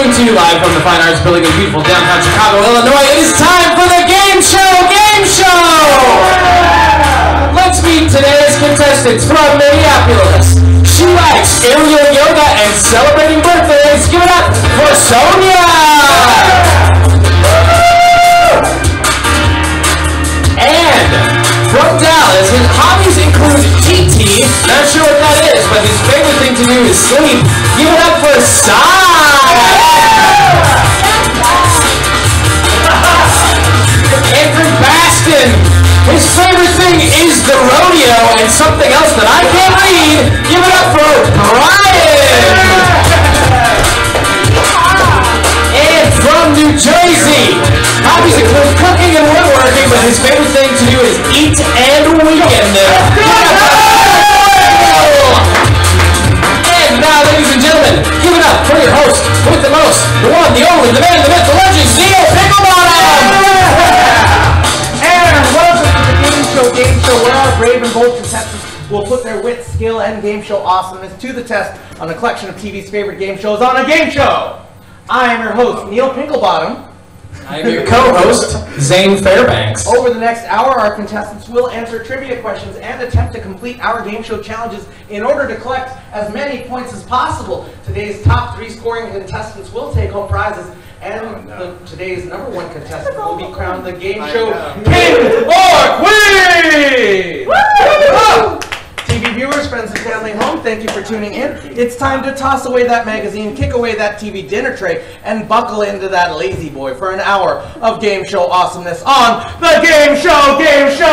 Coming to you live from the Fine Arts Building in beautiful downtown Chicago, Illinois, it is time for the Gameshow Gameshow! Let's meet today's contestants from Minneapolis. She likes aerial yoga and celebrating birthdays. Give it up for Sonia! And from Dallas, his hobbies include TT. Not sure what that is, but his favorite thing to do is sleep. Give it up for Sai! Andrew Baston. His favorite thing is the rodeo and something else that I can't read. Give it up for Brian! And from New Jersey, hobbies include cooking and woodworking, but his favorite thing to do is eat and weekend. And now, ladies and gentlemen, give it up for your host with the most, the one, the only, the man, the myth, the legend, Louis Pinklebottom! And welcome to the Game Show, where our brave and bold contestants will put their wit, skill, and game show awesomeness to the test on a collection of TV's favorite game shows on a game show. I am your host, Neil Pinklebottom. I am your co-host, Louis Fairbanks. Over the next hour, our contestants will answer trivia questions and attempt to complete our game show challenges in order to collect as many points as possible. Today's top 3 scoring contestants will take home prizes, and today's #1 contestant will be crowned the game show King or Queen! TV viewers, friends, and family at home, thank you for tuning in. It's time to toss away that magazine, kick away that TV dinner tray, and buckle into that lazy boy for an hour of game show awesomeness on the Game Show Gameshow!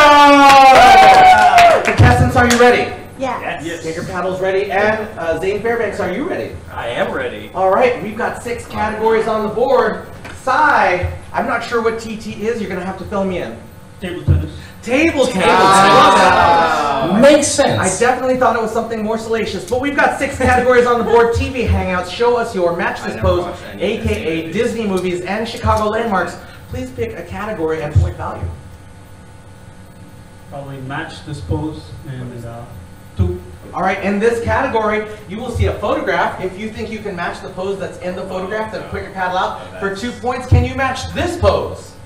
Contestants, are you ready? Yeah. Yes. Get your paddles ready. And Louis Fairbanks, are you ready? I am ready. All right, we've got 6 categories on the board. Sai, I'm not sure what TT is. You're going to have to fill me in. Table tennis. Table tennis. Makes sense. I definitely thought it was something more salacious, but we've got 6 categories on the board. TV hangouts. Show us your match this pose, aka Disney movies and Chicago landmarks. Please pick a category and point value. Probably match this pose and 2. All right, in this category, you will see a photograph. If you think you can match the pose that's in the photograph, then put your paddle out. For 2 points, can you match this pose?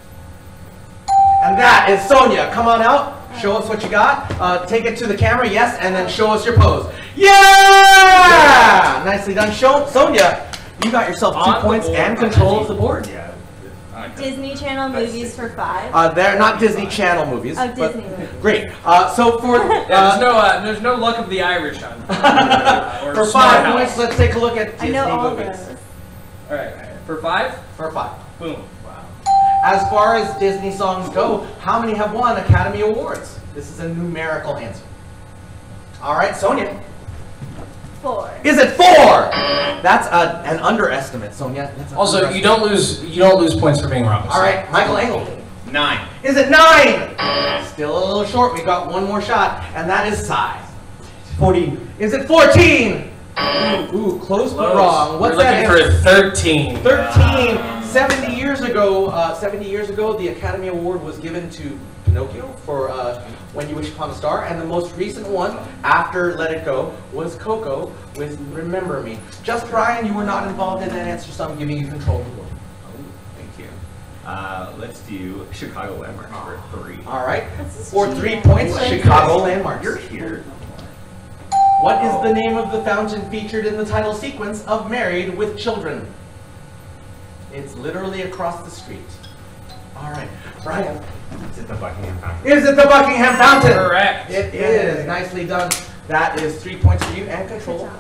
And that is Sonia. Come on out. Show us what you got. Take it to the camera, yes, and then show us your pose. Yeah! Nicely done. Sonia, you got yourself 2 points and control of the board. Disney Channel movies for 5. They're not Disney Channel movies. Oh, Disney movies. Great. So for there's no luck of the Irish on. for 5 points, let's take a look at Disney I know all movies. those. All right, for 5. For 5. Boom. Wow. As far as Disney songs go, how many have won Academy Awards? This is a numerical answer. All right, Sonia. 4. Is it 4? That's an underestimate, Sonia. That's an Also, you underestimate. don't lose points for being wrong. All right, Michael Engel. 9. Is it 9? Still a little short. We got one more shot, and that is Sai. 14. Is it 14? Ooh, close but wrong. What's We're that looking answer? for 13. 13. 70 years ago, the Academy Award was given to Pinocchio for When You Wish Upon a Star, and the most recent one after Let It Go was Coco with Remember Me. Just Brian, you were not involved in that answer, so I'm giving you control of the board. Thank you. Let's do Chicago Landmarks for 3. All right. For 3 points, Chicago Landmarks. You're here. What is the name of the fountain featured in the title sequence of Married with Children? It's literally across the street. All right, Brian. Is it the Buckingham Fountain? Is it the Buckingham Fountain? Correct. It is. Nicely done. That is 3 points for you and control.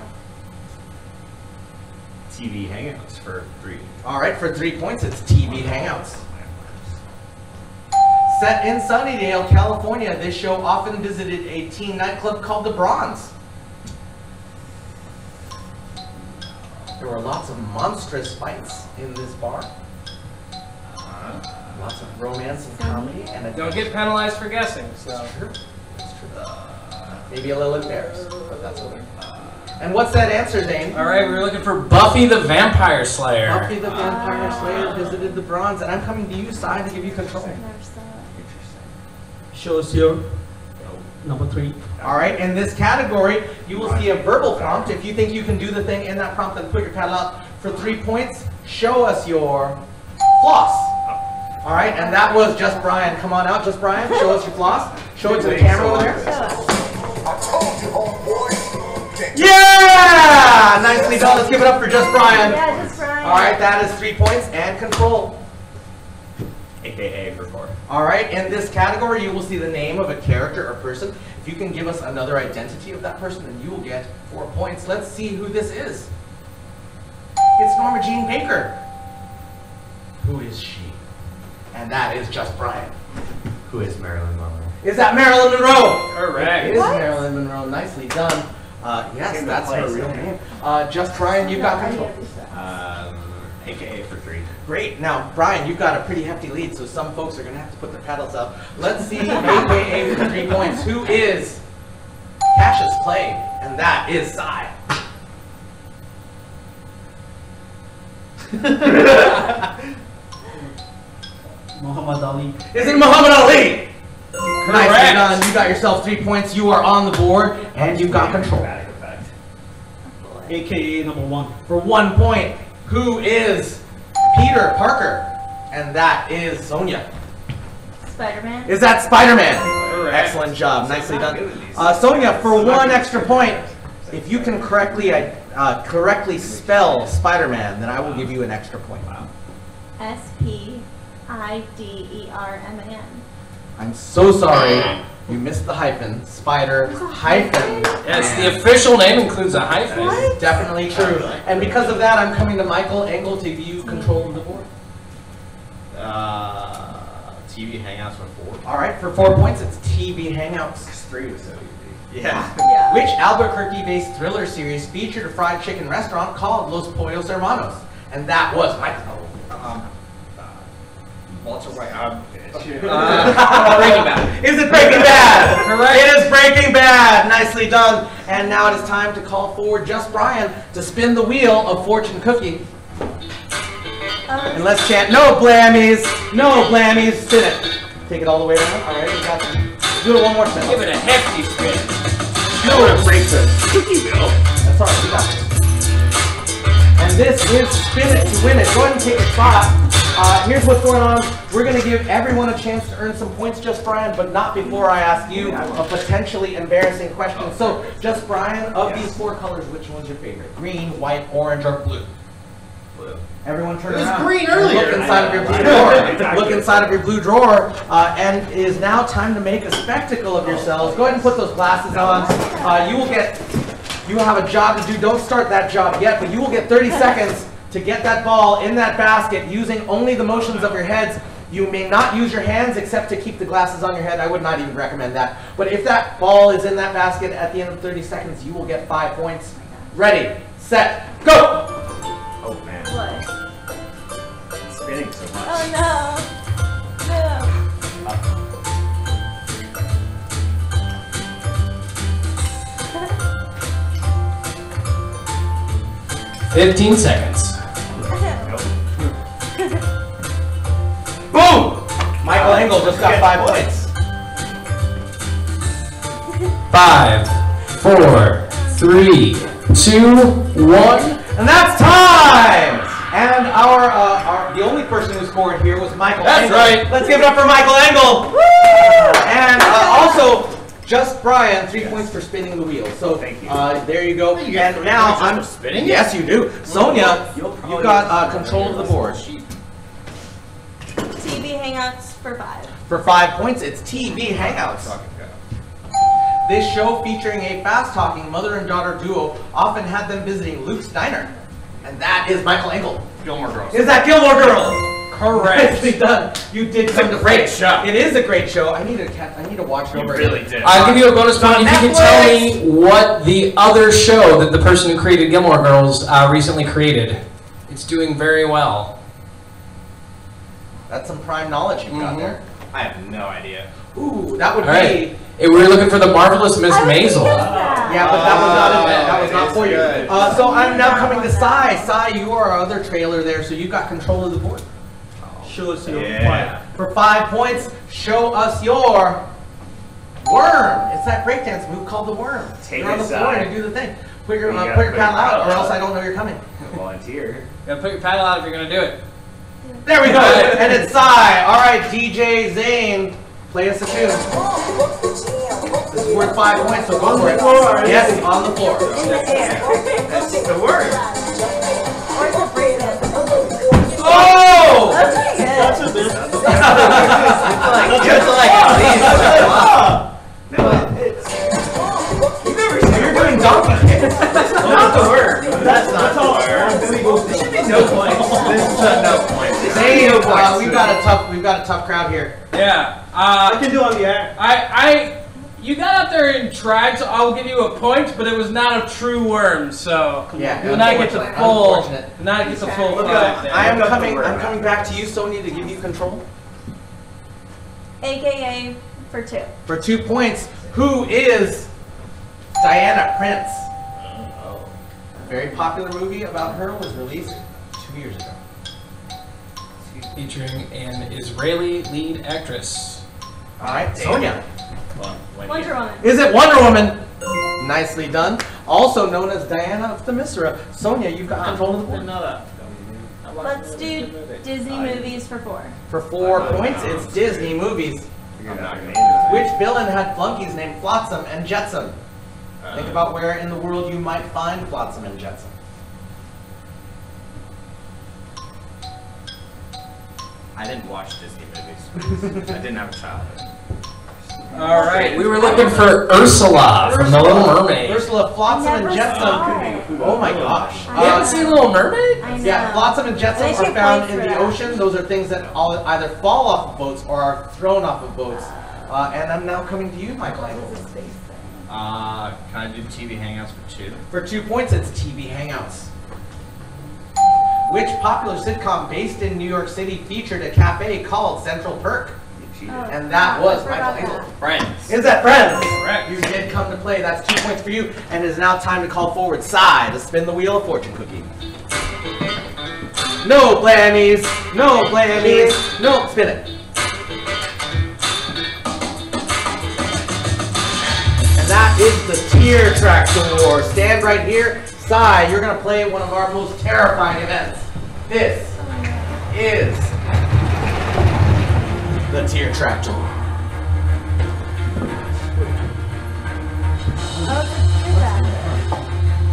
TV Hangouts for 3. All right, for 3 points, it's TV Hangouts. Set in Sunnydale, California, this show often visited a teen nightclub called the Bronze. There were lots of monstrous fights in this bar. Lots of romance and comedy. And Don't get penalized for guessing. So. That's true. That's true. Maybe a little embarrassed, but that's okay. And what's that answer, Zane? All right, we're looking for Buffy the Vampire Slayer. Buffy the Vampire Slayer visited the Bronze, and I'm coming to you, Sai, to give you control. Show us your number 3. All right, in this category, you will see a verbal prompt. If you think you can do the thing in that prompt, then put your paddle out. For 3 points, show us your floss. All right, and that was Just Brian. Come on out, Just Brian. Show us your floss. Show it to the camera over there. Yeah! Nicely done. Let's give it up for Just Brian. Yeah, Just Brian. All right, that is 3 points and control. AKA for 4. All right, in this category, you will see the name of a character or person. If you can give us another identity of that person, then you will get 4 points. Let's see who this is. It's Norma Jean Baker. Who is she? And that is Just Brian. Who is Marilyn Monroe? Is that Marilyn Monroe? Correct. It is Marilyn Monroe. Nicely done. Yes, that's her real name. Just Brian, you've got control. AKA for 3. Great. Now, Brian, you've got a pretty hefty lead, so some folks are going to have to put their paddles up. Let's see AKA with 3 points. Who is Cassius Clay? And that is Sai. Muhammad Ali. Is it Muhammad Ali? Correct. Nicely done. You got yourself 3 points. You are on the board, and you've got control. Dramatic effect. AKA number 1. For 1 point, who is Peter Parker? And that is Sonia. Spider-Man. Is that Spider-Man? Correct. Excellent job. Nicely done. Sonia, for 1 extra point, if you can correctly spell Spider-Man, then I will give you an extra point. Wow. S-P-I-D-E-R-M-A-N. I'm so sorry. You missed the hyphen. Spider hyphen. Yes, the official name includes a hyphen. What? Definitely true. And because of that, I'm coming to Michael Engel to give you control of the board. TV Hangouts for 4. All right, for 4 points, it's TV Hangouts. 3 was so easy. Yeah. Yeah. Which Albuquerque-based thriller series featured a fried chicken restaurant called Los Pollos Hermanos? And that was Michael. Walter White. Breaking Bad. Is it Breaking Bad? Correct. It is Breaking Bad. Nicely done. And now it is time to call forward Just Brian to spin the wheel of Fortune Cookie. And let's chant, no blammies, no blammies. Spin it. Take it all the way around. All right, we got to do it one more spin. Give it a hefty spin. You don't want to break the cookie wheel. That's all right, we got it. And this is Spin It to Win It. Go ahead and take a spot. Here's what's going on. We're going to give everyone a chance to earn some points, Just Brian, but not before I ask you a potentially embarrassing question. So, Just Brian, of these 4 colors, which one's your favorite? Green, white, orange, or blue? Blue. Everyone turn It was around. green earlier. Look inside of your blue drawer. Look inside of your blue drawer. And it is now time to make a spectacle of yourselves. Go ahead and put those glasses on. You have a job to do. Don't start that job yet, but you will get 30 seconds to get that ball in that basket using only the motions of your heads. You may not use your hands except to keep the glasses on your head. I would not even recommend that. But if that ball is in that basket at the end of 30 seconds, you will get 5 points. Ready, set, go! Oh man. What? It's spinning so much. Oh no. No. 15 seconds. Boom! Michael Engel just got 5 points. 5, 4, 3, 2, 1. And that's time! And the only person who scored here was Michael That's Engel. right. Let's give it up for Michael Engel! Woo! And also, Just Brian, 3 points for spinning the wheel. So Thank you. There you go. You get And now points I'm for spinning? Yes, you do. Sonia, You'll you've probably got control of the board. TV Hangouts for 5. For 5 points, it's TV Hangouts. This show, featuring a fast-talking mother and daughter duo, often had them visiting Luke's diner. And that is Michael Engel. Gilmore Girls. Is that Gilmore Girls? Correct. Nicely done. You did come to great play. show. It is a great show. I need to watch it You over really again. did. I'll give you a bonus point if you can tell Netflix. me what the other show that the person who created Gilmore Girls recently created. It's doing very well. That's some prime knowledge you've got there. I have no idea. Ooh, that would All right. be. We were looking for the marvelous Miss Maisel. Yeah, but that was not in there. That was it not is for you. good. So I'm now coming to Sai. Sai, you are our other trailer there, so you got control of the board. Show us your Yeah. For 5 points, show us your worm. It's that breakdance move called the worm. Take You're on the it, floor Sai. and you do the thing. Put your paddle out, or else I don't know you're coming. Volunteer. Yeah, put your paddle out if you're gonna do it. There we go. And it's Cy. All right, DJ Zane, play us a tune. This is worth 5 points, so go for it. Yes, on the floor. That's the word. Or the breathing. Oh! That's pretty good. That's a bit. You're doing donkey kicks. Not the word. That's not the word. There should be no points. This is no points. Zane, we've got a tough crowd here. Yeah. I can do on the air. You got up there and tried, so I'll give you a point, but it was not a true worm, so Yeah, you'll not get the full. unfortunate. Not get the full. Look, five there. I'm coming back to you, Sonia, to give you control. AKA for 2. For 2 points, who is Diana Prince? Oh. A very popular movie about her was released 2 years ago. Featuring an Israeli lead actress. All right, Sonia. Wonder Woman. Is it Wonder Woman? Nicely done. Also known as Diana of Themyscira. Sonia, you've got control of the board. Let's do Disney movies for 4. For 4 points, it's Disney movies. I'm not gonna name it. Which villain had flunkies named Flotsam and Jetsam? Think about where in the world you might find Flotsam and Jetsam. I didn't watch Disney movies. I didn't have a childhood. All right. We were looking for Ursula from The Little Mermaid. Ursula, Flotsam and Never Jetsam. saw it. Oh my gosh. You haven't seen Little Mermaid? I know. Yeah, Flotsam and Jetsam They are should found play in for the that. ocean. Those are things that either fall off of boats or are thrown off of boats. And I'm now coming to you, Michael. Can I do TV Hangouts for 2? For 2 points, it's TV Hangouts. Which popular sitcom based in New York City featured a cafe called Central Perk? You cheated. Oh. And that was I forgot Michael that. Engel. Friends. Is that Friends? Correct. You did come to play. That's 2 points for you. And it is now time to call forward Cy to spin the wheel of fortune cookie. No blammies. No blammies. No, spin it. And that is the tier tractor. Stand right here. Cy, you're going to play one of our most terrifying events. This is the tier tractor. Oh, it's a tear tractor.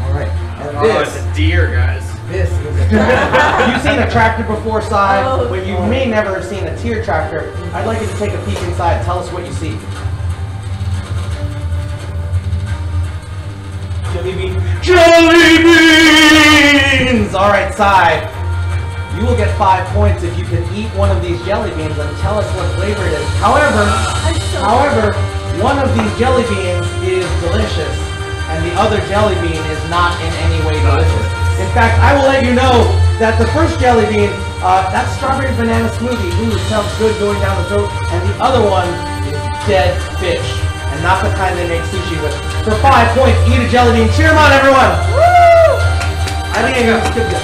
All right. And Oh, it's a deer, guys. this is a tractor. You've seen a tractor before, Cy, Oh, but you may never have seen a tier tractor. I'd like you to take a peek inside. Tell us what you see. Jelly bean. Jelly beans! All right, Cy. You will get 5 points if you can eat one of these jelly beans and tell us what flavor it is. However, one of these jelly beans is delicious, and the other jelly bean is not in any way delicious. In fact, I will let you know that the first jelly bean, that's strawberry banana smoothie. Ooh, it sounds good going down the throat. And the other one is dead fish, and not the kind they make sushi with. For 5 points, eat a jelly bean. Cheer 'em on, everyone! Woo! I think I'm gonna skip this.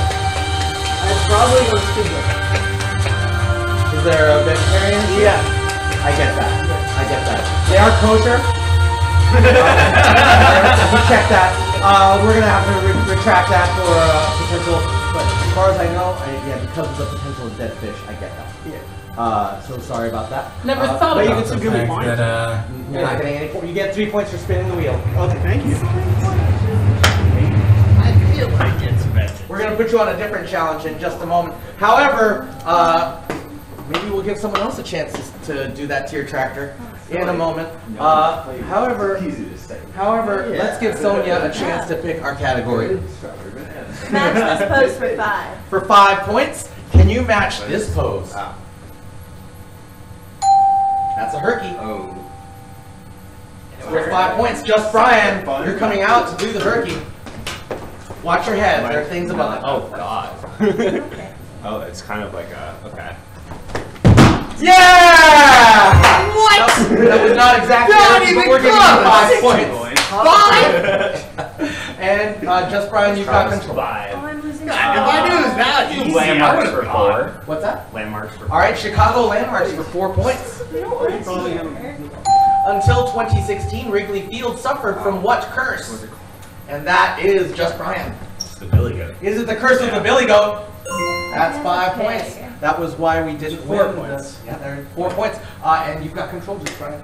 I'm probably going to skip it. Is there a vegetarian? Yeah. I get that. I get that. They are kosher. We check that. We're gonna have to retract that for potential. But as far as I know, yeah, because of the potential of dead fish, I get that. Yeah. So sorry about that. Never thought but you about can the still give me fact points. that, You're not getting any points. You get 3 points for spinning the wheel. Okay, thank you. I feel like it's vegetable. We're gonna put you on a different challenge in just a moment. However, maybe we'll give someone else a chance to do that tier tractor in a moment. However, let's give Sonia a chance to pick our category. Match this pose for 5. For 5 points, can you match this pose? That's a herky. Oh. It's worth 5 points. Just Brian, you're coming out to do the herky. Watch your head. There are things above it. Oh, God. Oh, it's kind of like a, okay. Yeah! What? That was not exactly herky, but we're giving you 5 points. And Just Brian, you've got control. Oh, I'm losing. If I knew it was that easy, Landmarks I for would've 4. What's that? Landmarks for All right, Chicago landmarks for 4 points. Until 2016, Wrigley Field suffered from what curse? And that is just Brian. It's the Billy Goat. Is it the curse of the Billy Goat? That's Yeah, 5 okay. points. That was why we didn't 4 win. points. Yeah, there are 4 points. And you've got control, just Brian.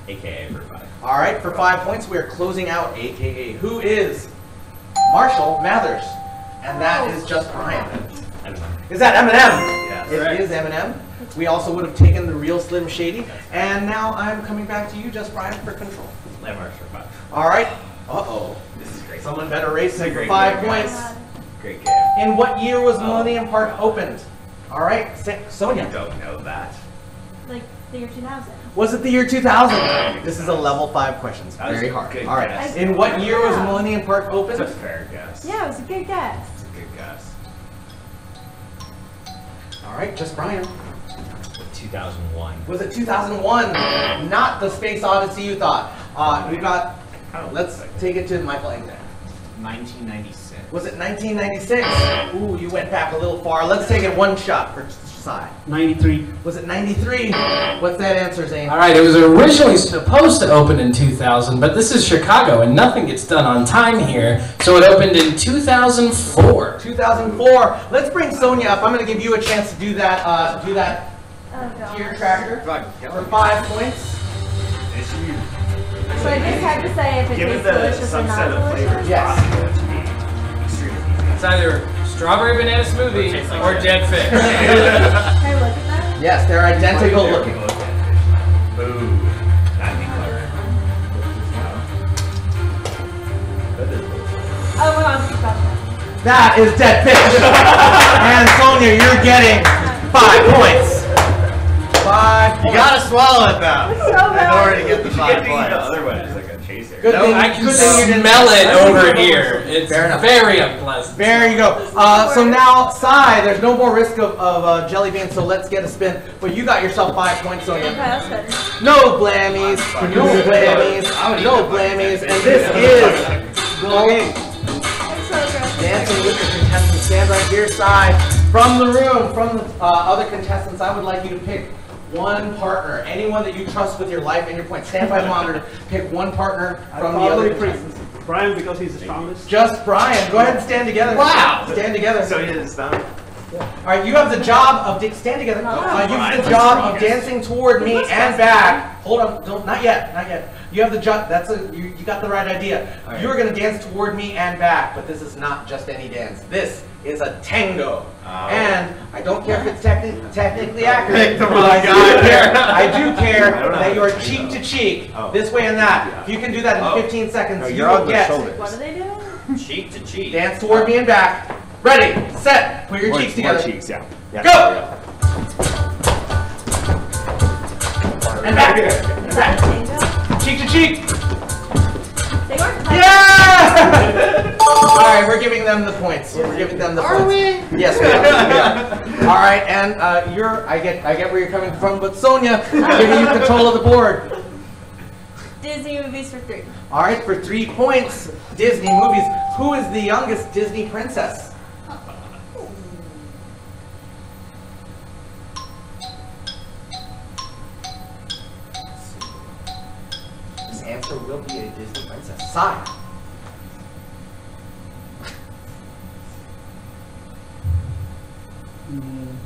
AKA for 5. All right, for 5 points, we are closing out AKA. Who is Marshall Mathers? And that is just Brian. Is that Eminem? Yes. It is Eminem. We also would have taken the real Slim Shady. And now I'm coming back to you, just Brian, for control. Landmarks for 5. All right. Uh-oh. This is great. Someone better race it for Great 5 game, points. guys. Great game. In what year was Millennium Park opened? All right, Sonia. I don't know that. Like the year 2000. Was it the year 2000? This is a level 5 question. It's That was very a hard. good All right. guess. In what year was Millennium Park It's a opened? fair guess. Yeah, it was a good guess. It's a good guess. All right, just Brian. 2001. Was it 2001? Not the Space Odyssey you thought. We got. Let's take it to Michael England. 1996. Was it 1996? Ooh, you went back a little far. Let's take it one shot for side. 93. Was it 93? What's that answer, Zane? All right, it was originally supposed to open in 2000, but this is Chicago, and nothing gets done on time here, so it opened in 2004. 2004. Let's bring Sonia up. I'm going to give you a chance to do that. Oh, Tier God. tracker for 5 points. So I just had to say if it Given tastes the delicious or subset not of flavors delicious. Yes. possible, it should be extremely easy. It's either strawberry banana smoothie Tastes like or shit. dead fish. Can I look at that? Yes, they're identical looking. Ooh, that'd be clever. Oh, my mom just got that. That is dead fish. And Sonia, you're getting 5 points. 5 You points. gotta swallow it though. It's so In order to get the bad. 5 points. The other one is like a chaser. Good thing, I can good thing you didn't smell it That's over good. here. It's Fair enough. very unpleasant. There you go. So now, Sai, there's no more risk of jelly beans, so let's get a spin. But you got yourself 5 points, Okay, Sonia. that's good. No blammies, no blammies, no blammies, and this is Gold It's so gross. Dancing with the contestants. Stand right here, Sai. From the room, from the other contestants, I would like you to pick one partner, anyone that you trust with your life and your points. Stand by the monitor. Pick one partner from the other contestants. Brian, because he's the strongest. Just Brian. Go ahead and stand together. Wow. Stand together. So you didn't stop? All right, you have the job of stand together. You have Brian's the job of strongest. dancing toward me and back. Hold on, don't, not yet, not yet. You have the job. You got the right idea. right. You're gonna dance toward me and back, but this is not just any dance. This is a tango, and I don't care if it's technically accurate. Pick the but wrong I do guy. care. I do care I don't know that you how are to do cheek that. to cheek, Oh. this way and that. If you can do that in 15 seconds, No, you you're will on the get. shoulders. What are they doing? Cheek to cheek. Dance toward me and back. Ready, set. Put your More- cheeks together. More cheeks, yeah. Yeah, Go! there And back. And back. Tango? Cheek to cheek. They weren't Yeah! All right, we're giving them the points. We're giving them the points. Are we? Yes, we are. All right, and I get where you're coming from, but Sonia, I'm giving you control of the board. Disney movies for 3. All right, for 3 points, Disney movies. Who is the youngest Disney princess? This answer will be a Disney princess. Sign.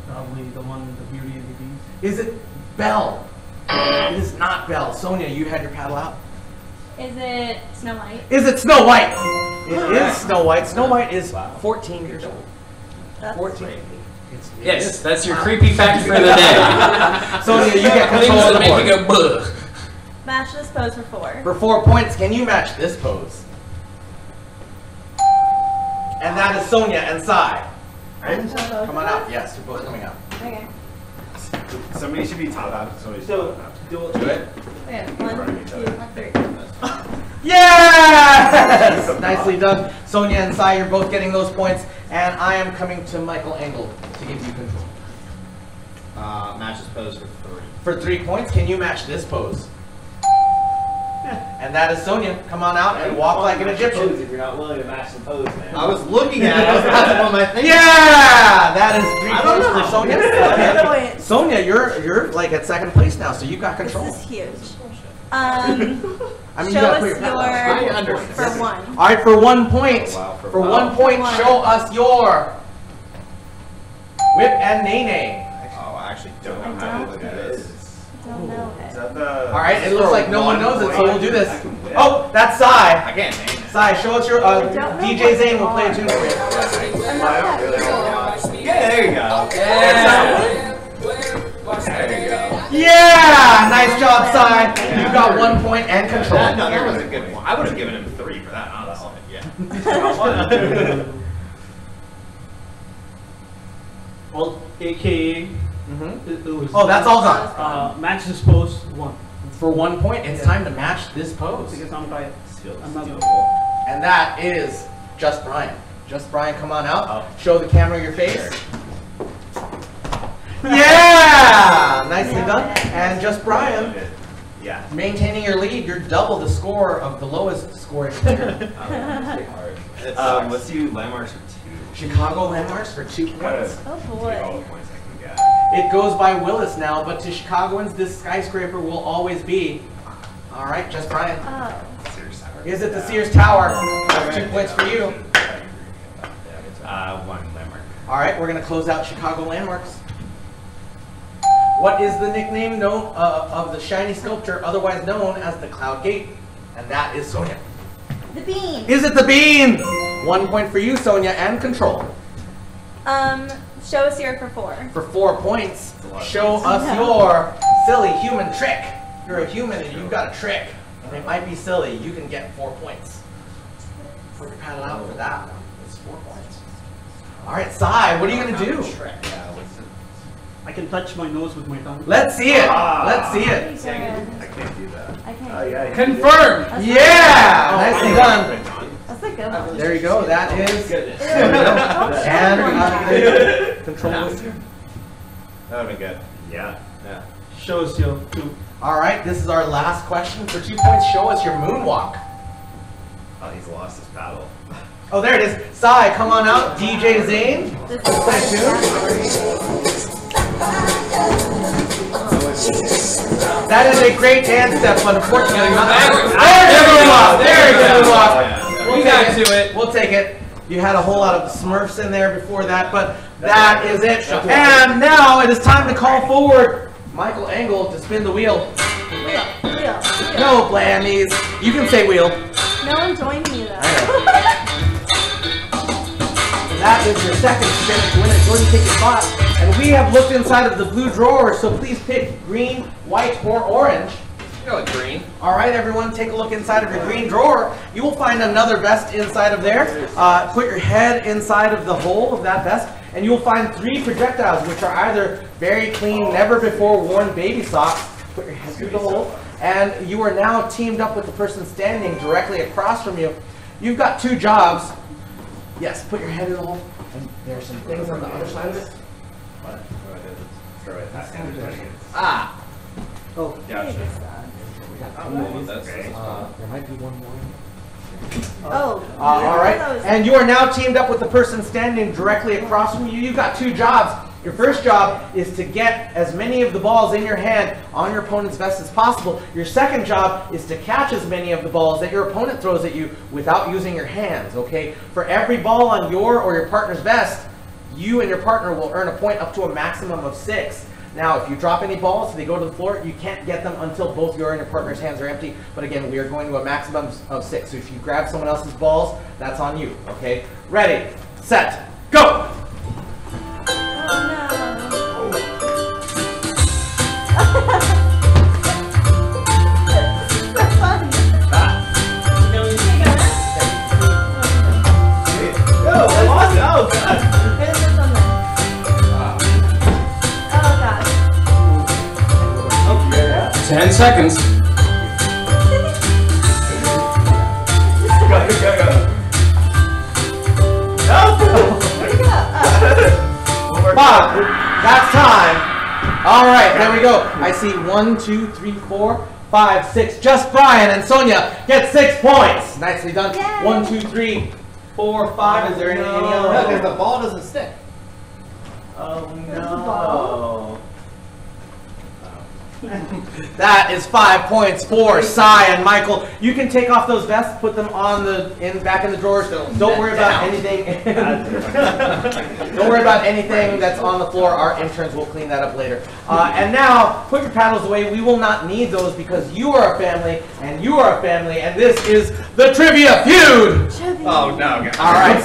Probably the one with the Beauty and the Beast. Is it Belle? It is not Belle. Sonia, you had your paddle out. Is it Snow White? Is it Snow White? It is Snow White. Snow White is 14 years old. That's 14. Yes, that's your creepy fact for the day. Sonia, you get Things control of that the make you board. go, "Bleh." Match this pose for 4. For 4 points, can you match this pose? And that is Sonia and Sai. Come on out. Yes, you're both coming out. Okay. Somebody should be top out. Somebody should be So, top out. Do it. Okay. 1, 2, 3. Yes! Nicely done. Sonia and Sai, you're both getting those points. And I am coming to Michael Engel to give you control. Match this pose for 3. For 3 points, can you match this pose? And that is Sonia. Come on out and walk like an Egyptian. If you're not willing to match the pose, man. I was looking at it. I was passing on my thing. Yeah! That is 3 I don't points for know. Sonia. This is Okay. points. Sonia, you're like at 2nd place now, so you got control. This is huge. I mean, you Show gotta us put your pet last. your I understand. for one. All right, for 1 point. Oh, wow, For 1 point, one. show us your whip and nene. Oh, I actually don't know how to look at this. Don't know Is it. that the? All right, it looks like no one knows it, so we'll do this. I can win. Oh, that's Sai. I can't name it. Sai, show us your. don't know DJ what's Zane will play a on. tune for you. I'm not that cool. Yeah, there you go. Yeah. There you go. Yeah, nice job, Sai. You got 1 point and control. That was a good one. I would have given him 3 for that, honestly. Yeah. Well, AKA. Mhm. It was, Oh, that's all done. match this pose 1. For 1 point, it's time to match this pose. Because I'm tired. I'm not And that is Just Brian. Just Brian, come on out. Oh. Show the camera your face. Yeah! Nicely done. And Just Brian, Yeah. maintaining your lead, you're double the score of the lowest scoring player. Let's do landmarks for 2. Chicago landmarks for 2 Gotta points. Oh take all boy. the points I can get. It goes by Willis now, but to Chicagoans, this skyscraper will always be. All right, Just Brian. Oh. Is it the Sears Tower? That's 2 points for you. 1 landmark. All right, we're gonna close out Chicago landmarks. What is the nickname known of the shiny sculpture, otherwise known as the Cloud Gate? And that is Sonia. The bean. Is it the bean? 1 point for you, Sonia, and control. Show us your for 4. For 4 points, a lot of show points. us your silly human trick. You're a human and you've got a trick. And it might be silly. You can get 4 points. Put your paddle out for that one. It's 4 points. All right, Sai, what are you gonna do? I can touch my nose with my tongue. Let's see it. Let's see it. Very good. I can't do that. I can't. Oh, yeah. Confirmed. That's Yeah, nicely done. That's a good one. There you go. That is. Ew. And control. That would be good. Yeah. Yeah. Show us your 2. All right, this is our last question. For 2 points, show us your moonwalk. Oh, he's lost his paddle. Oh, there it is. Sai, come on out. DJ Zane. This Play a is tune. That is a great dance step, but unfortunately not. There you go. We got to it. We'll take it. You had a whole lot of Smurfs in there before that, but that is it. And now it is time to call forward Michael Engel to spin the wheel. Wheel. No blammies. You can say wheel. No one joined me though. That is your second spin to win it. Go ahead and take your spot. And we have looked inside of the blue drawer, so please pick green, white, or orange. Go with green. All right, everyone, take a look inside of your green drawer. You will find another vest inside of there. Put your head inside of the hole of that vest, and you will find 3 projectiles, which are either very clean, never before worn baby socks. Put your head through the hole, and you are now teamed up with the person standing directly across from you. You've got 2 jobs. Yes, put your head in the hole, and there are some things on the other side of it. What? Throw it back. Ah. Oh. Gotcha. That's great. There might be one more. Oh. All right, and you are now teamed up with the person standing directly across from you. You've got 2 jobs. Your first job is to get as many of the balls in your hand on your opponent's vest as possible. Your second job is to catch as many of the balls that your opponent throws at you without using your hands, okay? For every ball on your or your partner's vest, you and your partner will earn a point up to a maximum of 6. Now, if you drop any balls, they go to the floor, you can't get them until both your and your partner's hands are empty. But again, we are going to a maximum of 6. So if you grab someone else's balls, that's on you, okay? Ready, set, go! Oh, I lost it. Oh, God. 10 seconds. Go. Bob, that's time. All right, there we go. I see 1, 2, 3, 4, 5, 6. Just Brian and Sonia get 6 points. Nicely done. Yay. 1, 2, 3, 4, 5. Is there any No, other? because the ball doesn't stick. Oh There's the ball. Oh. That is 5 points for Cy and Michael. You can take off those vests, put them on back in the drawers. Don't worry about anything. Don't worry about anything that's on the floor. Our interns will clean that up later. And now, put your paddles away. We will not need those because you are a family and you are a family, and this is the Trivia Feud. Oh no! All right.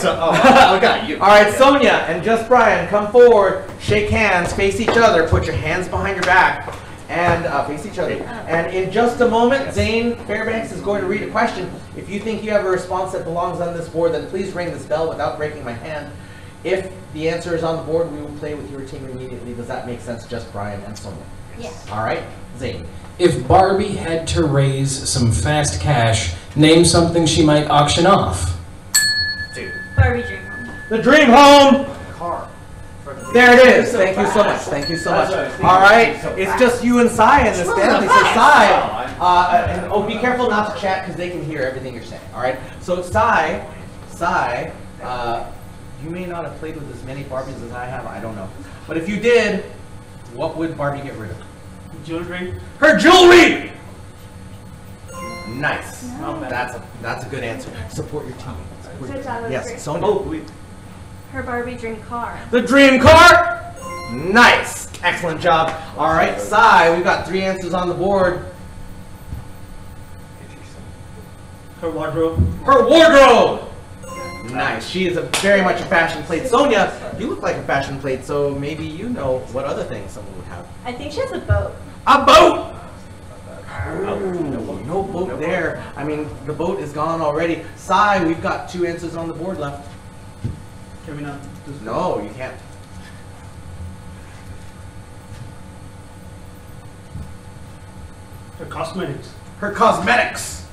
Okay. All right, Sonia and Just Brian, come forward. Shake hands. Face each other. Put your hands behind your back. And face each other. And in just a moment, Zane Fairbanks is going to read a question. If you think you have a response that belongs on this board, then please ring this bell without breaking my hand. If the answer is on the board, we will play with your team immediately. Does that make sense, Just Brian and Sonia? Yes. All right, Zane. If Barbie had to raise some fast cash, name something she might auction off. Barbie Dream Home. The Dream Home. There it is. Thank you so much. Thank you so much. All right, it's just you and Cy in this family. So Cy, and oh, be careful not to chat because they can hear everything you're saying. All right. So Cy, you may not have played with as many Barbies as I have. I don't know. But if you did, what would Barbie get rid of? Jewelry. Her jewelry. Nice. That's a good answer. Support your team. Good job. Yes, Sonia. Her Barbie dream car. The dream car. Nice. Excellent job. All right, Cy, we've got 3 answers on the board. Her wardrobe. Her wardrobe. Nice. She is very much a fashion plate. Sonia, you look like a fashion plate, so maybe you know what other things someone would have. I think she has a boat. A boat. Ooh, no boat there. I mean, the boat is gone already. Cy, we've got 2 answers on the board left. Can we not? No, you can't. Her cosmetics. Her cosmetics.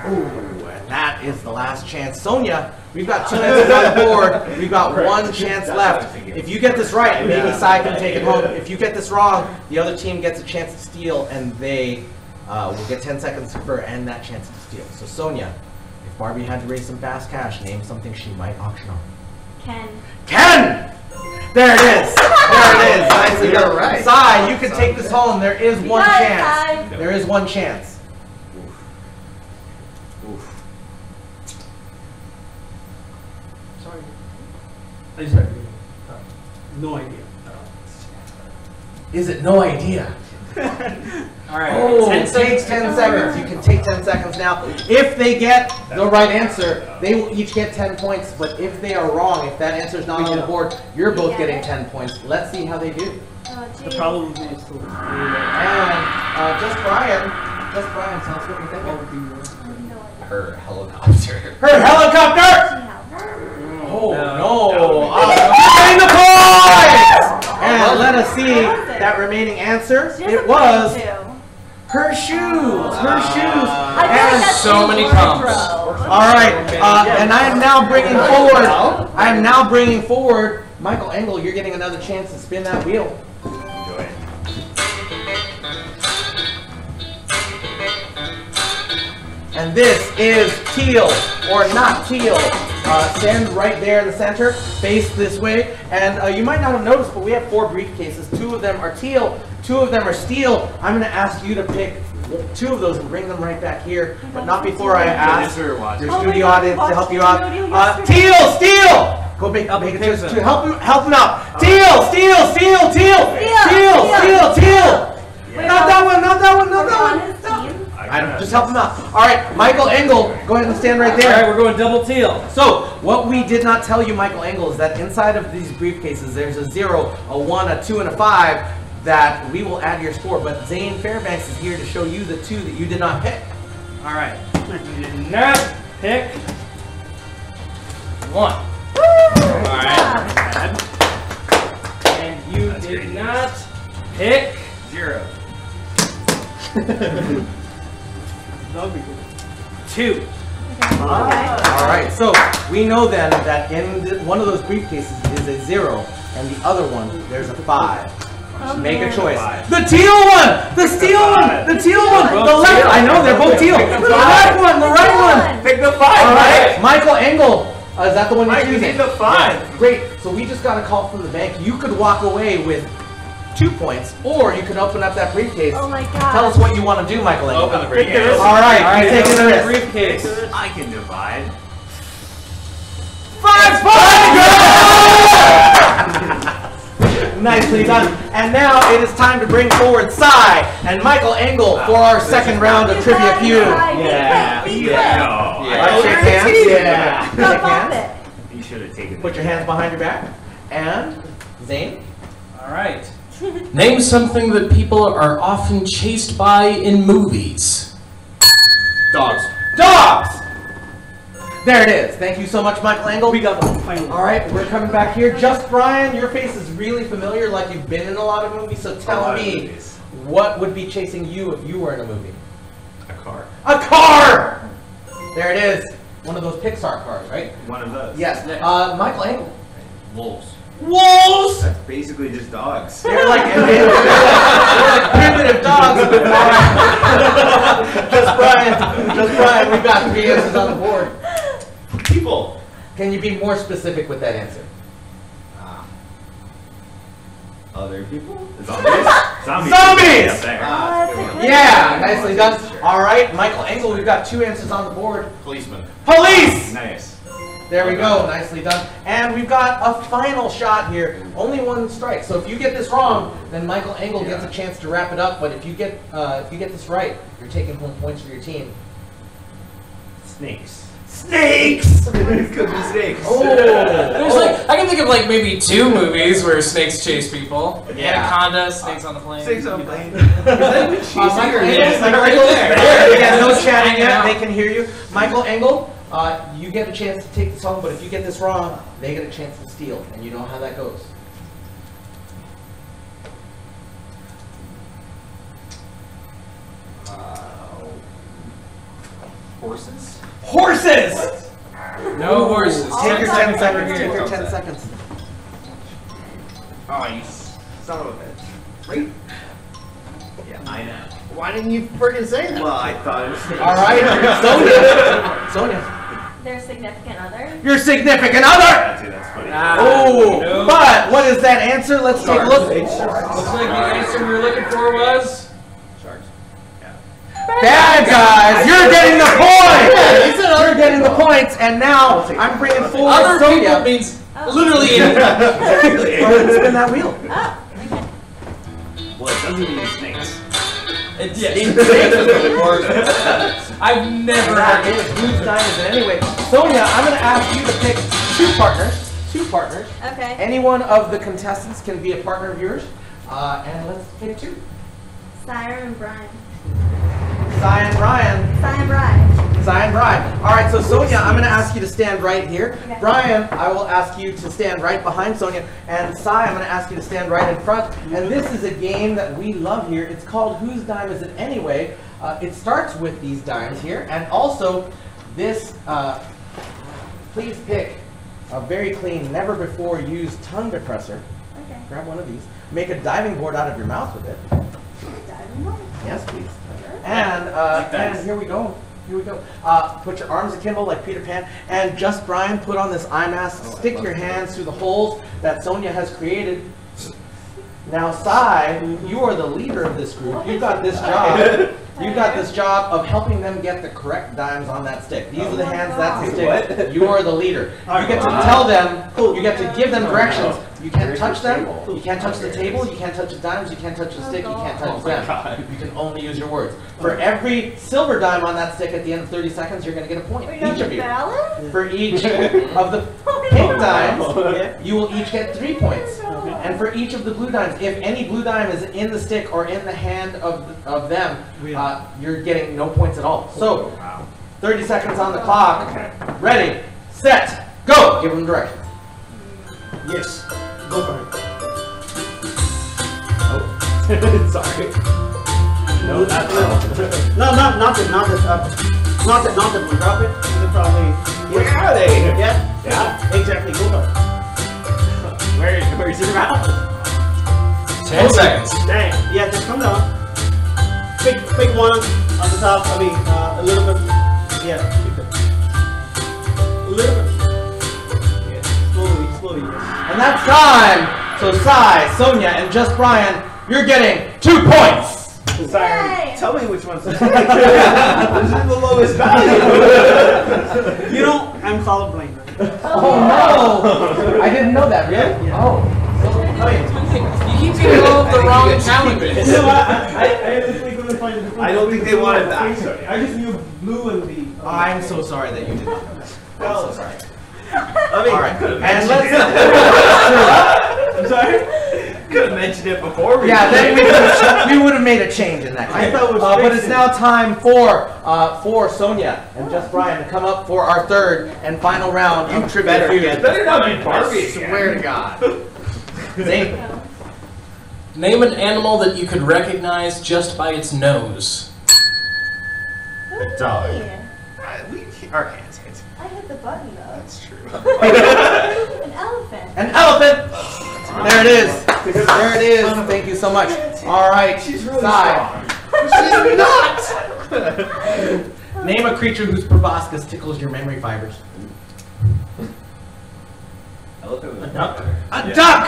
Ooh, and that is the last chance. Sonia, we've got 2 answers on the board. We've got 1 chance left. If you get this right, maybe Cy can take it home. If you get this wrong, the other team gets a chance to steal, and they will get 10 seconds for and that chance to steal. So Sonia, if Barbie had to raise some fast cash, name something she might auction off. Ken. Ken! There it is. There it is. Nicely done. You're right. Cy, you can take this home. There is 1 got it, chance. Cy. There is 1 chance. Oof. Sorry. I just had no idea. Is it no idea? All right. Oh, 10 take seconds. 10 seconds. You can take 10 seconds now. If they get the right answer, they will each get 10 points. But if they are wrong, if that answer is not on the board, you're both getting 10 points. Let's see how they do. Oh, The geez. problem is to. And just Brian, tell us what you think. No idea. Her helicopter. Her helicopter! She has. Oh no! Getting the points! And let us see that remaining answer. She has It a was plane, too. her shoes. Her shoes. I feel like And that's so in many wardrobe. comps. all right, and I am now bringing forward. I am now bringing forward Michael Engel. You're getting another chance to spin that wheel. Enjoy it. And this is teal or not teal. Stand right there in the center, face this way. And you might not have noticed, but we have 4 briefcases. 2 of them are teal, 2 of them are steel. I'm going to ask you to pick 2 of those and bring them right back here, but not before I ask your studio audience to help you out. Teal, steel! Go make it just to help him out. Teal, steel, steel, teal, teal, steel, teal. Not that one, not that one, not that On one. his team. Just help him out. All right, Michael Engel, go ahead and stand right All there. right, we're going double teal. So, what we did not tell you, Michael Engel, is that inside of these briefcases, there's a 0, a 1, a 2, and a 5 that we will add to your score. But Zane Fairbanks is here to show you the 2 that you did not pick. All right. You did not pick 1. All right. And you did not pick 0. That'll be good. 2. Okay. All right, so we know then that in one of those briefcases is a 0, and the other one, there's a 5. Oh, Make a man. choice. The teal one! The steel one! The teal one! The left! I know, they're both teal. The right one! The right one! Pick the 5, All right, Mike. Michael Engel. Is that the one you're Mike, you choosing? need the 5. Great. So we just got a call from the bank. You could walk away with 2 points, or you can open up that briefcase. Oh my god. Tell us what you want to do, Michael. Open the briefcase. All right, you taking the risk. Briefcase. I can divide. 5 points! Nicely done. And now it is time to bring forward Cy and Michael Engel for our second round of Trivia Feud. Yeah. All right, shake hands. Yeah. Go Shake pop hands. it. You should have taken. Put your hands behind your back. And Zane. All right. Name something that people are often chased by in movies. Dogs. Dogs! There it is. Thank you so much, Michael Engel. We got the final. All right, we're coming back here. Just Brian, your face is really familiar, like you've been in a lot of movies. So tell me, what would be chasing you if you were in a movie? A car. A car! There it is. One of those Pixar cars, right? One of those. Yes. Michael Engel. Wolves. Wolves! That's basically just dogs. They're like primitive dogs. Just Brian, we've got 3 answers on the board. People. Can you be more specific with that answer? Other people? Zombies? Zombies! Zombies! Up there. Yeah, nicely done. All right, Michael Engel, we've got 2 answers on the board. Policeman. Police! Nice. There we go, nicely done. And we've got a final shot here. Only 1 strike. So if you get this wrong, then Michael Engel gets a chance to wrap it up. But if you get this right, you're taking home points for your team. Snakes. Snakes! It could be snakes. Oh! There's like, I can think of like maybe 2 movies where snakes chase people. Yeah. Anaconda, Snakes on the Plane. Snakes on a plane. Michael Yes, Engel, right there. yeah, no chatting yet. Hanging They out. can hear you. Michael Engel, you get a chance to take this home, but if you get this wrong, they get a chance to steal, and you know how that goes. Horses? Horses! No horses. Take your 10 seconds. seconds. Take your 10 seconds. Oh, you son of a bitch. Right? Yeah, I know. Why didn't you friggin' say that? Well, I thought it was snakes. All right, Sonia. Their significant other. Your significant other! That's funny. Oh, no. but what is that answer? Let's take a look. Looks like the answer we were looking for was Sharks. Yeah. Bad guys, you're getting the point! You're getting the points, and now I'm bringing forward Other people Sonia. means literally anything. Spin that wheel. Oh, okay. Well, it doesn't mean snakes. yes. I've never That heard is whose time is it anyway? Sonia, I'm going to ask you to pick 2 partners. 2 partners. Okay. Any one of the contestants can be a partner of yours. And let's pick 2. Sire and Brian. Cy and Brian. Sire and Brian. Cy and Brian. All right, so Sonia, I'm going to ask you to stand right here. Okay. Brian, I will ask you to stand right behind Sonia. And Cy, I'm going to ask you to stand right in front. And this is a game that we love here. It's called Whose Dime Is It Anyway? It starts with these dimes here. And also, this, please pick a very clean, never before used tongue depressor. Okay. Grab one of these. Make a diving board out of your mouth with it. Yes, please. And here we go. Here we go. Put your arms akimbo like Peter Pan. And just Brian, put on this eye mask. Stick your hands through the holes that Sonia has created. Now, Cy, you are the leader of this group. You've got this job. You've got this job of helping them get the correct dimes on that stick. These are the hands, that's the stick. You are the leader. You get to tell them, you get to give them directions. You can't touch them. You can't touch the table. You can't touch the dimes. You can't touch the stick. You can't touch them. You can only use your words. For every silver dime on that stick at the end of 30 seconds, you're going to get a point. Each of you. For each of the pink dimes, you will each get 3 points. And for each of the blue dimes, if any blue dime is in the stick or in the hand of them, you're getting no points at all. So, 30 seconds on the clock. Ready, set, go! Give them directions. Yes. Go for it. Oh. Sorry. No, not the one. Drop it. And then probably. Where are they? Yeah. Yeah. Exactly. Go for it. Where's your mouth? 10 seconds. Dang. Yeah, just come down. Pick one on the top. I mean, a little bit. Yeah. Pick it. A little bit. Yeah. Slowly. And that's time So Sai, Sonia, and Just Brian, you're getting 2 points. Yay. Tell me which one's this is the lowest value. You know, I'm solid blank. Oh no! I didn't know that, really? Yeah. Oh. You keep getting all of the wrong challenges. You know what? I literally couldn't find a difference. I don't think they wanted that. I just knew blue and the. I'm so sorry that you did not know that. I'm so sorry. I mean, All right. could've And mentioned let's. I'm sorry? Could have mentioned it before. Yeah, then we would have made a change in that case. I thought it was but it's fixing. now time for Sonia and Just Brian to come up for our third and final round of Trivia Fusion. Better not be Barbie. I swear to God. Zane. Name an animal that you could recognize just by its nose. Who A dog. me? Our hands. I hit the button though. That's true. An elephant. An elephant. There it is. There it is. Thank you so much. All right. She's really Sai. She's not. Name a creature whose proboscis tickles your memory fibers. Elephant was A duck. A duck.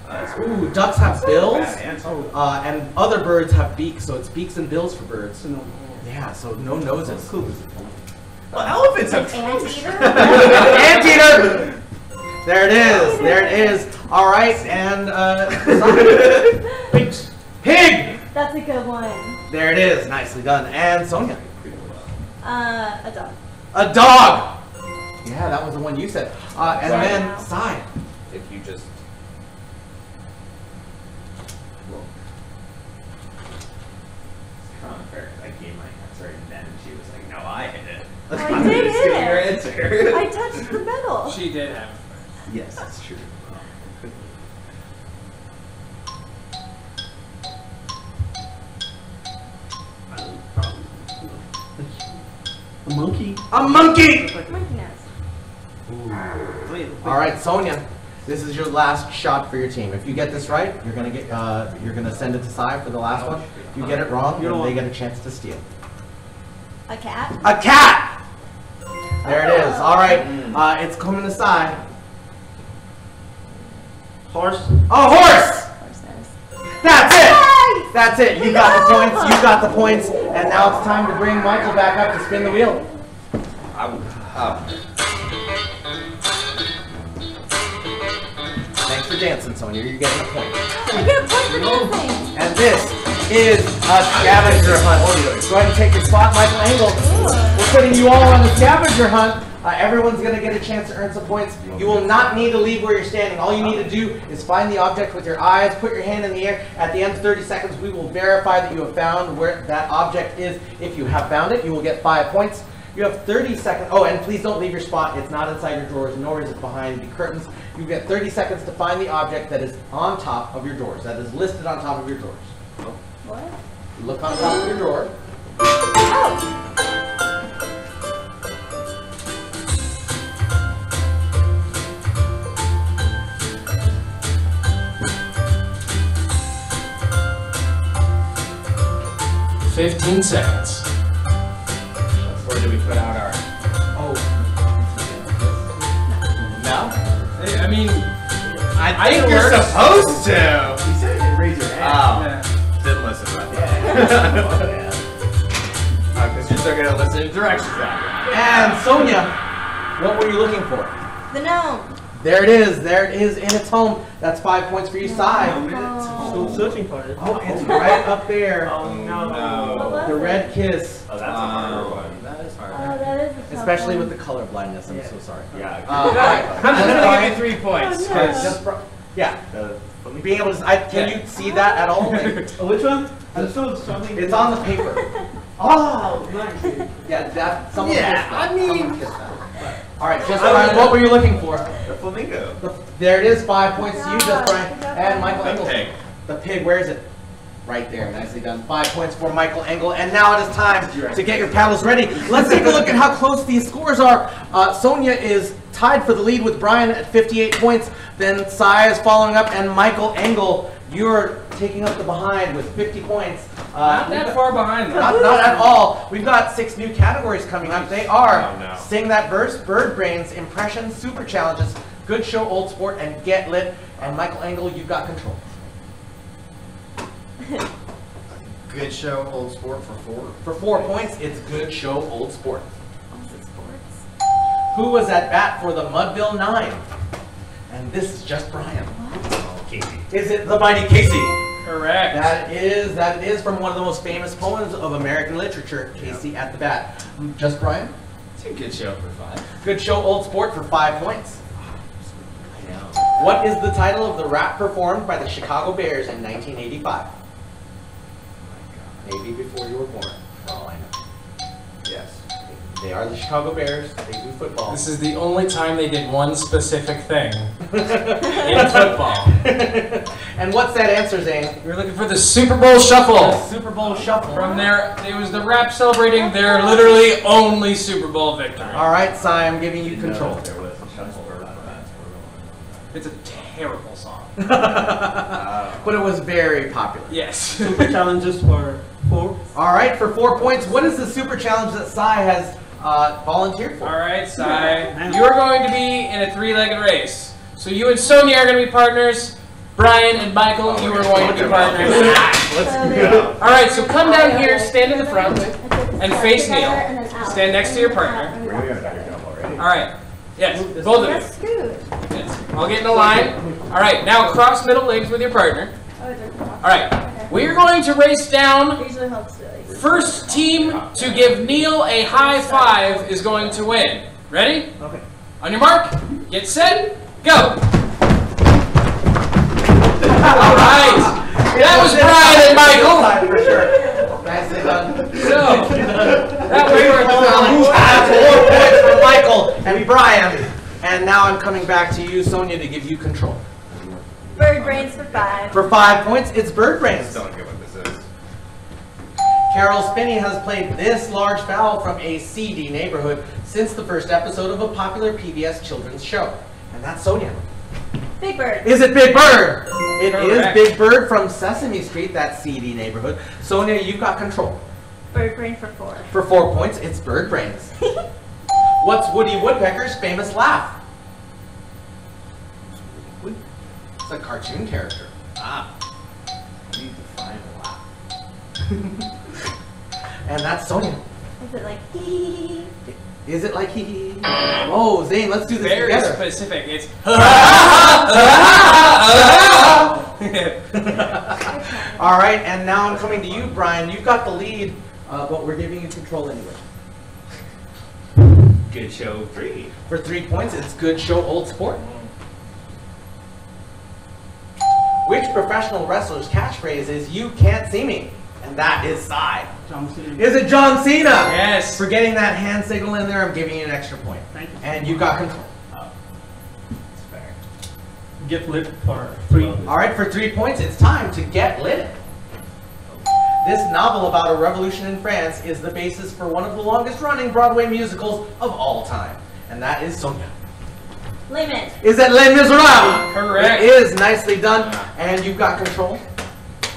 That's Ooh, ducks have bills. bad answer. And other birds have beaks, so it's beaks and bills for birds. No. Yeah, so no noses. Cool. Well, elephants have Anteater. Anteater! There it is. There it is. All right, and Pigs. pig. That's a good one. There it is. Nicely done. And Sonia, A dog. a dog. Yeah, that was the one you said. And Sorry, then now. Sai. If you just. Unfair. I gave my answer and then she was like, "No, I hit it." I did hit Your it. answer. I touched the metal. She did have. Yes, that's true. A monkey. A monkey. Monkey nose. All right, Sonia. This is your last shot for your team. If you get this right, you're gonna get. You're gonna send it to Sai for the last one. If you get it wrong, then they get a chance to steal. A cat. A cat. There it is. All right. It's coming to Sai. Horse. A horse. Horse nose. That's it. Yay! That's it. You got the points. You got the points. And now it's time to bring Michael back up to spin the wheel. Thanks for dancing, Sonia. You're getting a point. I get a point for dancing. And this is a scavenger hunt. Go ahead and take your spot, Michael Engel. We're putting you all on the scavenger hunt. Everyone's going to get a chance to earn some points. You will not need to leave where you're standing. All you need to do is find the object with your eyes, put your hand in the air. At the end of 30 seconds, we will verify that you have found where that object is. If you have found it, you will get 5 points. You have 30 seconds. Oh, and please don't leave your spot. It's not inside your drawers, nor is it behind the curtains. You get 30 seconds to find the object that is on top of your drawers, that is listed on top of your drawers. What? Look on top of your drawer. Oh! 15 seconds. Or did we put out our? Oh. No. I mean, I think you're supposed to. You said raise your hand. Oh, didn't listen to that. Because you're still gonna listen to directions after. And Sonia, what were you looking for? The gnome. There it is. There it is in its home. That's 5 points for you, Sai. Still searching for it. Oh, it's right up there. Oh no. What was The it? red kiss. Oh, that's a harder one. That is Oh, hard. that is a tough Especially one. with the color blindness. I'm so sorry. Yeah. All right. I'm just gonna give you 3 points. Oh, no. Just yeah. Being able to, can you see that at all? Like, Oh, which one? I'm still struggling. it's on the paper. Oh, nice. Yeah, that. Someone Yeah, kissed that. I mean- Someone kissed that. All right, just Brian, what were you looking for? The flamingo. There it is. 5 points to you, just Nice. Brian. Good job, And Brian. Michael The Engel. pig. The pig, where is it? Right there, nicely done. 5 points for Michael Engel. And now it is time to get your paddles ready. Let's take a look at how close these scores are. Sonia is tied for the lead with Brian at 58 points. Then Sai is following up, and Michael Engel You're taking up the behind with 50 points. Not that far behind though. Not at all. We've got 6 new categories coming up. They are Oh, no. Sing That Verse, Bird Brains, Impressions, Super Challenges, Good Show, Old Sport, and Get Lit. And Michael Engel, you've got control. Good show, old sport for 4. For 4 points, it's Good Show, Old Sport. Also sports. Who was at bat for the Mudville 9? And this is just Brian. Casey. Is it the mighty Casey? Correct. That is from one of the most famous poems of American literature, Casey at the bat. Just Brian? It's a good show for 5. Good Show, Old Sport for 5 points. I know. What is the title of the rap performed by the Chicago Bears in 1985? Maybe before you were born, for all I know. Yes. They are the Chicago Bears. They do football. This is the only time they did one specific thing in football. And what's that answer, Zane? We were looking for the Super Bowl Shuffle. The Super Bowl Shuffle. From there, it was the rap celebrating their literally only Super Bowl victory. All right, Cy, I'm giving you control. There was a shuffle. It's a terrible song. But it was very popular. Yes. Super challenges for 4. All right, for 4 points, what is the super challenge that Cy has volunteered for? All right, Sai. You are going to be in a 3-legged race. So you and Sonia are going to be partners. Brian and Michael, you are going to be partners. Let's go. All right, so come down here, stand in the front, and face Neil. Stand next to your partner. All right. Yes, both of That's you. good. Yes. I'll get in a line. All right, now cross middle legs with your partner. All right, we are going to race down. Usually helps to First team to give Neil a high 5 is going to win. Ready? Okay. On your mark, get set, go. All right. That was Brian and Michael. For sure. Nicely done. So, that was worth That's 4 points for Michael and Brian. And now I'm coming back to you, Sonia, to give you control. Bird brains for 5. For 5 points, it's Bird Brains. Still don't get what this is. Carol Spinney has played this large fowl from a seedy neighborhood since the first episode of a popular PBS children's show. And that's Sonia. Big Bird. Is it Big Bird? It is Correct. Big Bird from Sesame Street, that seedy neighborhood. Sonia, you've got control. Bird brain for 4. For 4 points, it's Bird Brains. What's Woody Woodpecker's famous laugh? It's a cartoon character. Ah. I need to find a lot. And that's Sonia. Is it like hee? Is it like hee hee? Whoa, Zane, let's do this very together. specific. It's All right, and now I'm coming to you, Brian. You've got the lead, but we're giving you control anyway. Good show 3. For 3 points, it's Good Show, Old Sport. Which professional wrestler's catchphrase is "You can't see me"? And that is Cy. John Cena. Is it John Cena? yes. For getting that hand signal in there, I'm giving you an extra point. Thank you. And you got control. It's fair. Get lit for 3. All right, for 3 points, it's time to get lit. This novel about a revolution in France is the basis for one of the longest-running Broadway musicals of all time. And that is Sonia. Limit. Is it Les Miserables? Correct. It is. Nicely done. And you've got control.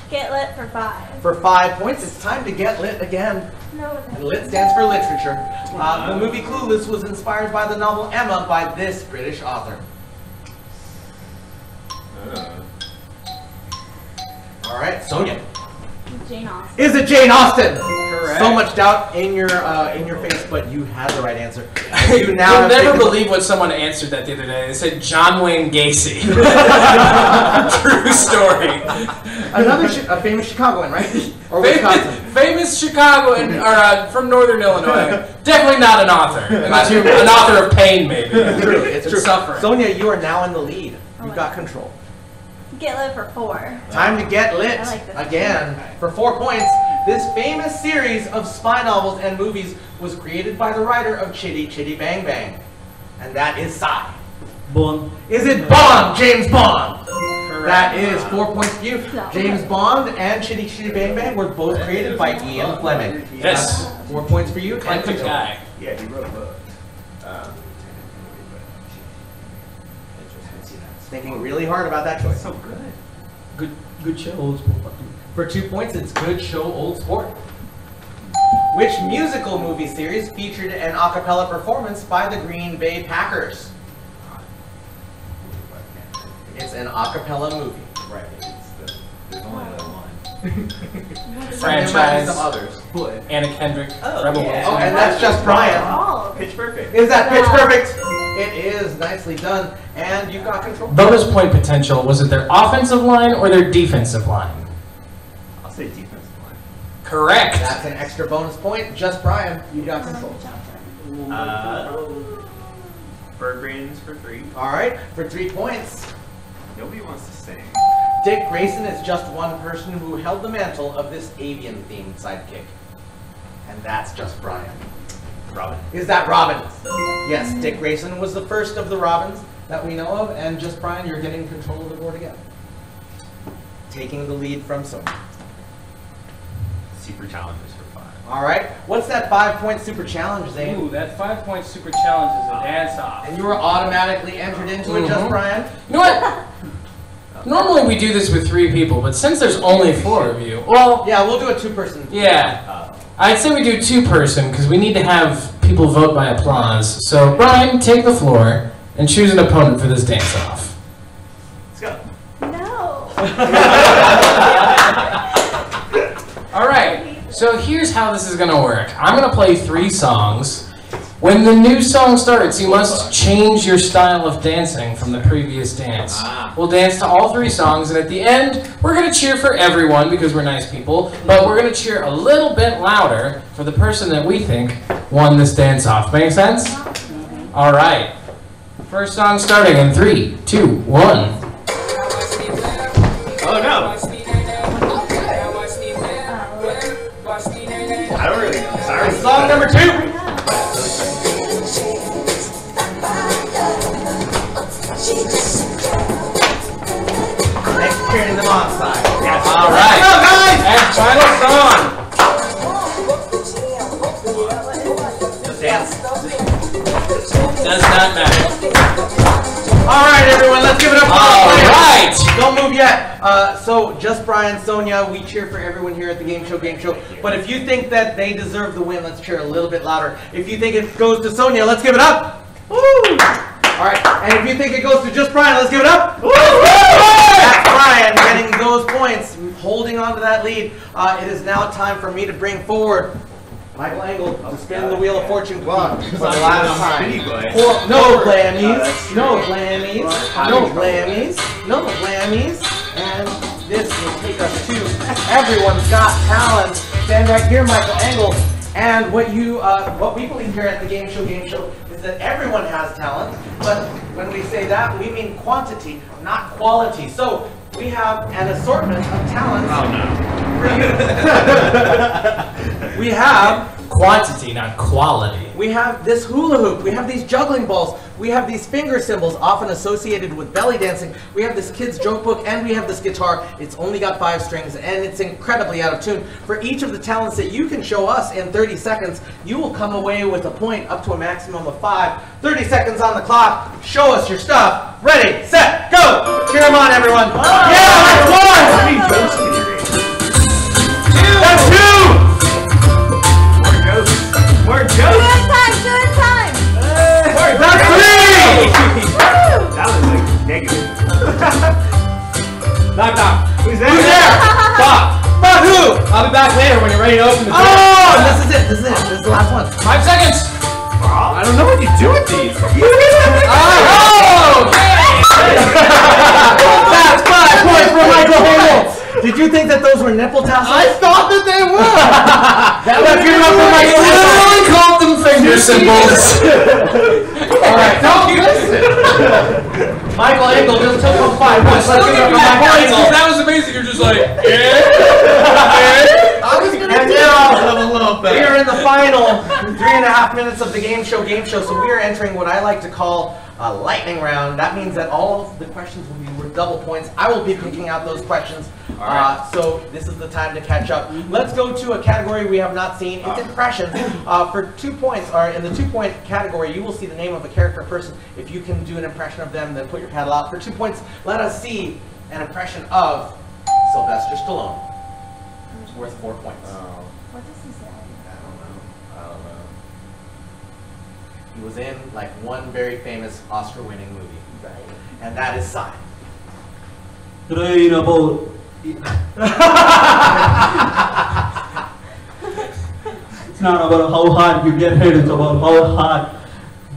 Get lit for 5. For 5 points, it's time to get lit again. No. And lit stands for literature. The movie Clueless was inspired by the novel Emma by this British author. All right, Sonia. Jane Austen. Is it Jane Austen? Correct. So much doubt in your face, but you had the right answer. You now You'll have never taken- believe what someone answered that the other day. They said John Wayne Gacy. True story. Another a famous Chicagoan, right? Or Wisconsin. Famous Chicagoan, or from Northern Illinois. Definitely not an author. Unless you're an author of pain, maybe. It's true. It's true. Suffering. Sonia, you are now in the lead. Oh You've my got God. control. Get lit for 4. Time to get lit I like this. again. For 4 points, this famous series of spy novels and movies was created by the writer of Chitty Chitty Bang Bang. And that is Cy. Bond. Is it Bond? James Bond. Correct. That is 4 points for you. No. James Bond and Chitty Chitty Bang Bang were both created by Ian Fleming. Yes. That's 4 points for you. Clinton guy. Yeah, he wrote a book. Thinking really hard about that choice. So good. Good show, old sport. For 2 points, it's Good Show Old Sport. Which musical movie series featured an a cappella performance by the Green Bay Packers? It's an a cappella movie. Right. There's only that one. Franchise. There might be some others. Anna Kendrick. Oh, Rebel yeah. Wilson. Oh, and that's just Brian. Oh. Pitch Perfect. Is that Pitch Perfect? It is. Nicely done. And you've got control. Bonus point potential. Was it their offensive line or their defensive line? I'll say defensive line. Correct. That's an extra bonus point. Just Brian. You got control. Bird Brains for 3. All right. For 3 points. Nobody wants to sing. Dick Grayson is just one person who held the mantle of this avian-themed sidekick. And that's just Brian. Robin. Is that Robin? Yes, Dick Grayson was the first of the Robins that we know of, and just Brian, you're getting control of the board again. Taking the lead from Sonia. Super challenges for 5. All right, what's that 5-point super challenge, Zane? Ooh, that 5-point super challenge is a dance-off. And you were automatically entered into it, just Brian? You know what? Normally we do this with 3 people, but since there's only 4 of you, well, Yeah, we'll do a 2-person. yeah. I'd say we do 2-person because we need to have people vote by applause. So, Brian, take the floor and choose an opponent for this dance-off. Let's go. No. All right. So here's how this is gonna work. I'm gonna play 3 songs. When the new song starts, you must change your style of dancing from the previous dance. We'll dance to all 3 songs, and at the end, we're gonna cheer for everyone because we're nice people, but we're gonna cheer a little bit louder for the person that we think won this dance-off. Make sense? All right. First song starting in 3, 2, 1. Oh no! I don't really. Sorry. Song number 2. Executing them on side. Yes. All right. Let's go, guys! And final song. Just dance. Does not matter. All right, everyone, let's give it up for our All players. right. Don't move yet. So, just Brian, Sonia, we cheer for everyone here at the Game Show Game Show. But if you think that they deserve the win, let's cheer a little bit louder. If you think it goes to Sonia, let's give it up. Woo! All right, and if you think it goes to just Brian, let's give it up. Woo! That's Brian getting those points, holding on to that lead. It is now time for me to bring forward Michael Engel to spin the Wheel of Fortune for the last time. No blammies, no blammies, no blammies, no blammies. And this will take us to Everyone's Got Talent. Stand right here, Michael Engel. And what we believe here at the Game Show is that everyone has talent, but when we say that, we mean quantity, not quality. So we have an assortment of talents. Oh no. We have Quantity, not quality. We have this hula hoop, we have these juggling balls, we have these finger cymbals often associated with belly dancing, we have this kid's joke book, and we have this guitar. It's only got 5 strings and it's incredibly out of tune. For each of the talents that you can show us in 30 seconds, you will come away with a point up to a maximum of 5. 30 seconds on the clock, show us your stuff. Ready, set, go! Cheer them on, everyone. Yeah, that's 1! That's 2! More jokes. Good time. That's 3! That was like negative. Knock, knock. Who's there? Who's there? Bob. Bob who? I'll be back later when you're ready to open the door. Oh, this is it. This is the last one. 5 seconds. I don't know what you do with these. Oh, That's 5 points for Michael Engel. Did you think that those were nipple tassels? I thought that they were. Let's give it up for Michael Engel. I called them finger symbols. All right, don't listen. Michael Engel just took him 5 points. Let's give it up for Michael Engel. That was amazing. You're just like, And now, we are in the final 3.5 minutes of the Game Show. So we are entering what I like to call a lightning round. That means that all of the questions will be worth double points. I will be picking out those questions. So this is the time to catch up. Let's go to a category we have not seen. It's impressions. For 2 points, or in the 2-point category, you will see the name of a character or person. If you can do an impression of them, then put your paddle out. For 2 points, let us see an impression of Sylvester Stallone. It's worth 4 points. What does he say? I don't know. He was in like one very famous Oscar-winning movie, Right. and that is Sign. Train about. It's not about how hard you get hit, it's about how hard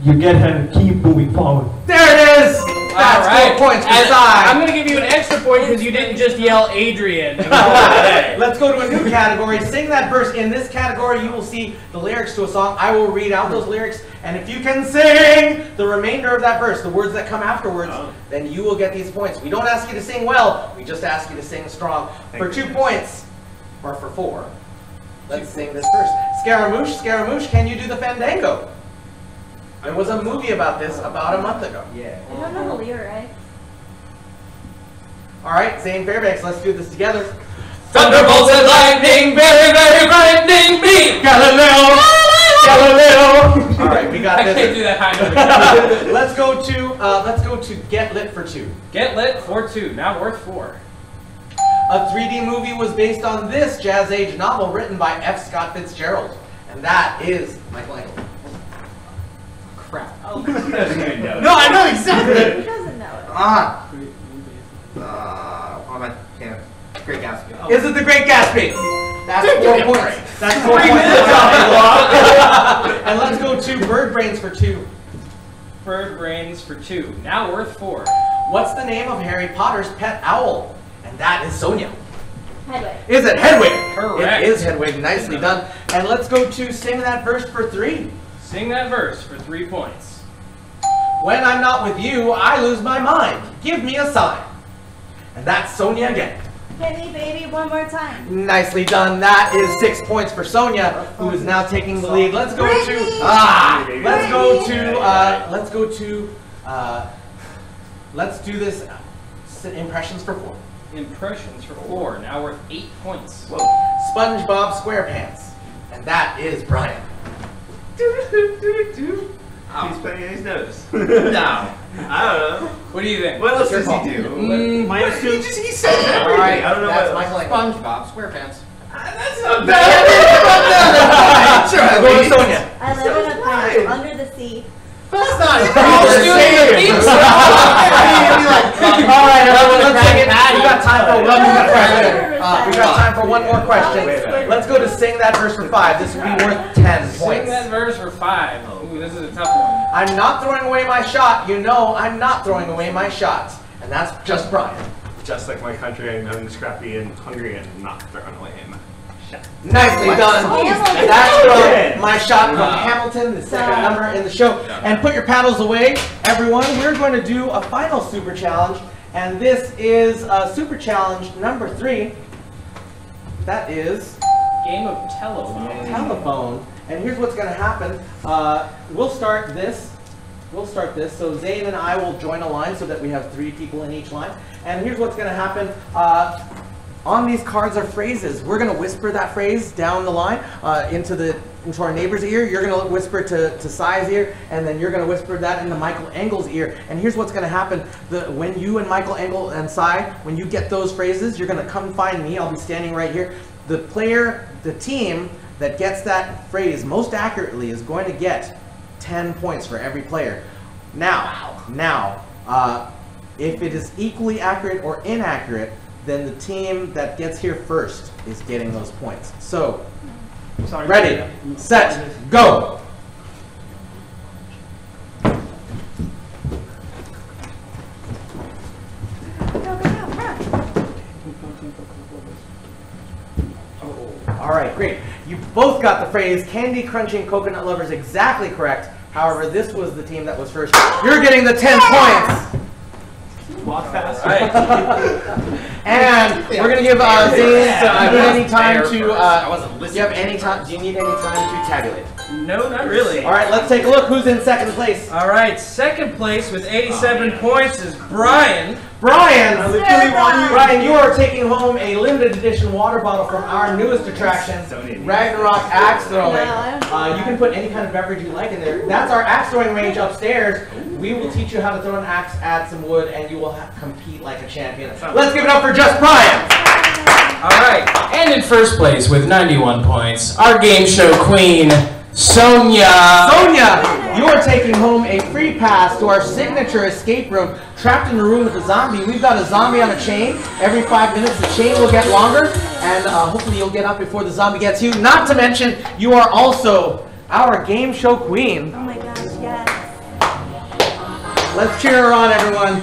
you get hit and keep moving forward. There it is! That's All right. 4 points for And I'm Sign. going to give you an extra point because you didn't just yell Adrian. Let's go to a new category. Sing that verse. In this category, you will see the lyrics to a song. I will read out those lyrics, and if you can sing the remainder of that verse, the words that come afterwards, then you will get these points. We don't ask you to sing well, we just ask you to sing strong. For 2 points, or for 4, let's sing this verse. Scaramouche, Scaramouche, can you do the fandango? There was a movie about this about a month ago. I don't know the lyrics. All right, Zane Fairbanks, let's do this together. Thunderbolts and lightning, very, very frightening me. Galileo, Galileo. All right, we got I this. can't do that high note. Let's go to Get Lit for 2. Get Lit for 2, now worth 4. A 3D movie was based on this Jazz Age novel written by F. Scott Fitzgerald, and that is Michelangelo. Crap. He doesn't even know. No, I know exactly. He doesn't know it. Great Gatsby. Is it The Great Gatsby? That's 4 points. That's 4 points. And let's go to Bird Brains for 2. Bird Brains for 2, now worth 4. What's the name of Harry Potter's pet owl? And that is Sonia. Hedwig. Is it Hedwig? Correct. It is Hedwig. Nicely done. And let's go to Sing That Verse for 3. Sing that verse for 3 points. When I'm not with you, I lose my mind. Give me a sign. And that's Sonia again. Hit me, baby, one more time. Nicely done. That is 6 points for Sonia, who is now taking the lead. Let's go Brittany! to let's do this impressions for 4. Impressions for 4, now worth 8 points. Whoa. SpongeBob SquarePants, and that is Brian. He's putting in his nose. No. I don't know. What do you think? What else Your does call. he do? Minus 2. He says everything. All right, I don't know that's what Michael SpongeBob SquarePants. That's not bad. Sure, I'll go with Sonia. I live in a pineapple under the sea. That's not I was doing the theme song. All right, everyone, let's take it. We got time for one more question. We got time for one more question. Let's go to Sing That Verse for 5. This will be worth 10 Sing points. that verse for 5. Ooh, this is a tough one. I'm not throwing away my shot. You know I'm not throwing away my shot. And that's just Brian. Just like my country, I'm young, scrappy, and hungry, and not throwing away my shot. Nicely done. Hamilton. That's from My Shot from Hamilton, the second number in the show. And put your paddles away, everyone. We're going to do a final super challenge. And this is super challenge number 3. That is Game of telephone. telephone. And here's what's going to happen. We'll start this. So Zane and I will join a line so that we have 3 people in each line. And here's what's going to happen. On these cards are phrases. We're going to whisper that phrase down the line into our neighbor's ear. You're going to whisper to Sai's ear, and then you're going to whisper that into Michael Engel's ear. And here's what's going to happen. When you and Michael Engel and Sai, when you get those phrases, you're going to come find me. I'll be standing right here. The team that gets that phrase most accurately is going to get 10 points for every player. Now, if it is equally accurate or inaccurate, then the team that gets here first is getting those points. So, ready, set, go! All right, great. You both got the phrase candy crunching coconut lovers exactly correct. However, this was the team that was first. You're getting the 10 points. Walk fast. And we're gonna give Zane any time to. I wasn't listening. Do you have any time? Do you need any time to tabulate? No, not really. All right, let's take a look. Who's in second place? All right, second place with 87 points is Brian. Brian, you are taking home a limited edition water bottle from our newest attraction, Ragnarok Axe Throwing. No, I don't You can put any kind of beverage you like in there. That's our axe throwing range upstairs. We will teach you how to throw an axe, add some wood, and you will compete like a champion. Let's give it up for Just Brian. All right. And in first place with 91 points, our game show queen, Sonia. Sonia, you are taking home a free pass to our signature escape room, trapped in a room with a zombie. We've got a zombie on a chain. Every 5 minutes, the chain will get longer, and hopefully you'll get up before the zombie gets you. Not to mention, you are also our game show queen. Oh my gosh, yes. Let's cheer her on, everyone.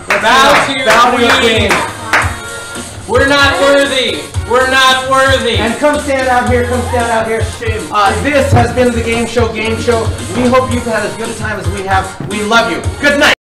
Let's Bow to your queen. We're not worthy. We're not worthy. And come stand out here. Come stand out here. This has been the Game Show. We hope you've had as good a time as we have. We love you. Good night.